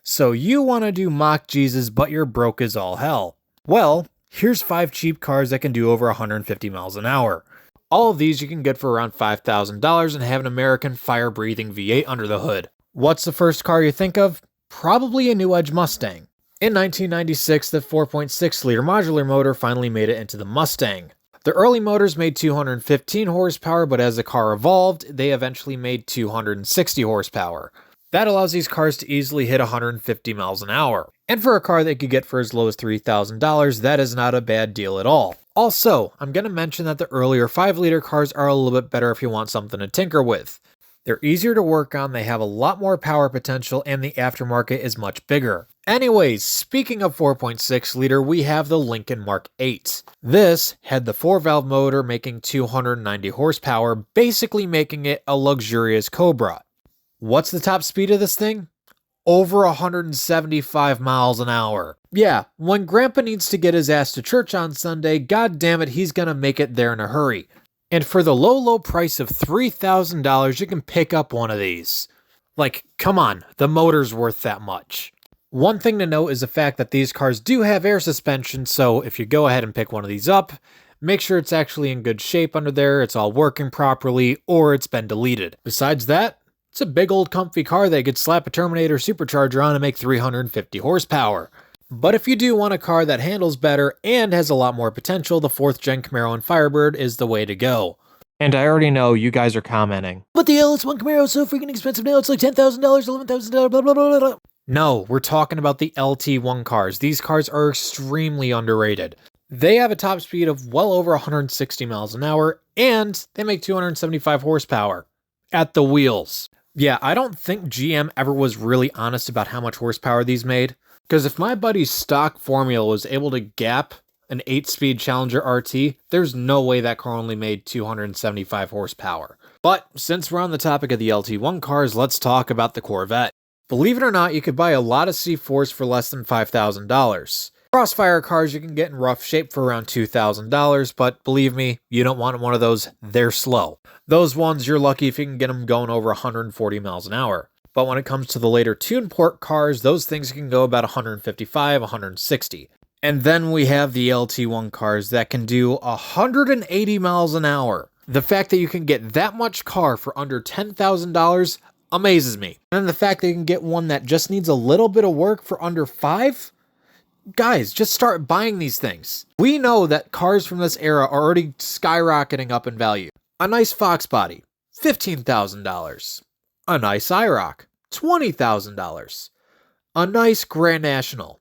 So you want to do mock Jesus, but you're broke as all hell. Well, here's 5 cheap cars that can do over 150 miles an hour. All of these you can get for around $5,000 and have an American fire-breathing V8 under the hood. What's the first car you think of? Probably a new Edge Mustang. In 1996, the 4.6-liter modular motor finally made it into the Mustang. The early motors made 215 horsepower, but as the car evolved, they eventually made 260 horsepower. That allows these cars to easily hit 150 miles an hour. And for a car that you could get for as low as $3,000, that is not a bad deal at all. Also, I'm going to mention that the earlier 5-liter cars are a little bit better if you want something to tinker with. They're easier to work on, they have a lot more power potential, and the aftermarket is much bigger. Anyways, speaking of 4.6-liter, we have the Lincoln Mark 8. This had the 4-valve motor making 290 horsepower, basically making it a luxurious Cobra. What's the top speed of this thing? Over 175 miles an hour. Yeah, when Grandpa needs to get his ass to church on Sunday, god damn it, he's gonna make it there in a hurry. And for the low price of $3,000, you can pick up one of these. Like, come on, the motor's worth that much. One thing to note is the fact that these cars do have air suspension, so if you go ahead and pick one of these up, make sure it's actually in good shape under there, it's all working properly, or it's been deleted. Besides that, it's a big old comfy car that you could slap a Terminator supercharger on and make 350 horsepower. But if you do want a car that handles better and has a lot more potential, the 4th gen Camaro and Firebird is the way to go. And I already know you guys are commenting, but the LS1 Camaro is so freaking expensive now, it's like $10,000, $11,000, blah blah blah blah. No, we're talking about the LT1 cars. These cars are extremely underrated. They have a top speed of well over 160 miles an hour, and they make 275 horsepower at the wheels. Yeah, I don't think GM ever was really honest about how much horsepower these made. Because if my buddy's stock Formula was able to gap an 8-speed Challenger RT, there's no way that car only made 275 horsepower. But since we're on the topic of the LT1 cars, let's talk about the Corvette. Believe it or not, you could buy a lot of C4s for less than $5,000. Crossfire cars you can get in rough shape for around $2,000, but believe me, you don't want one of those, they're slow. Those ones, you're lucky if you can get them going over 140 miles an hour. But when it comes to the later TunePort cars, those things can go about 155, 160. And then we have the LT1 cars that can do 180 miles an hour. The fact that you can get that much car for under $10,000 amazes me. And the fact that you can get one that just needs a little bit of work for under $5,000? Guys, just start buying these things. We know that cars from this era are already skyrocketing up in value. A nice Fox body, $15,000. A nice IROC, $20,000. A nice Grand National.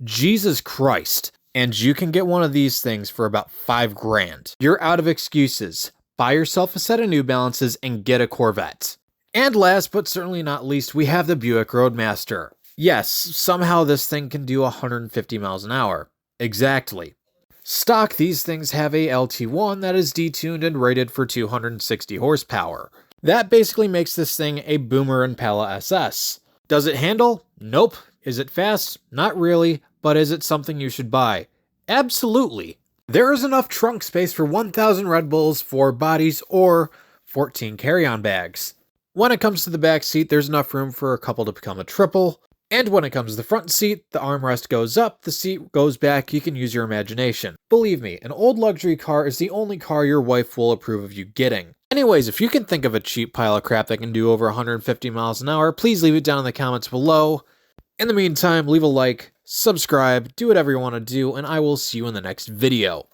Jesus Christ. And you can get one of these things for about $5,000. You're out of excuses. Buy yourself a set of New Balances and get a Corvette. And last but certainly not least, we have the Buick Roadmaster. Yes, somehow this thing can do 150 miles an hour. Exactly. Stock, these things have a LT1 that is detuned and rated for 260 horsepower. That basically makes this thing a Boomer Impala SS. Does it handle? Nope. Is it fast? Not really, but is it something you should buy? Absolutely. There is enough trunk space for 1,000 Red Bulls, 4 bodies, or 14 carry-on bags. When it comes to the back seat, there's enough room for a couple to become a triple. And when it comes to the front seat, the armrest goes up, the seat goes back, you can use your imagination. Believe me, an old luxury car is the only car your wife will approve of you getting. Anyways, if you can think of a cheap pile of crap that can do over 150 miles an hour, please leave it down in the comments below. In the meantime, leave a like, subscribe, do whatever you want to do, and I will see you in the next video.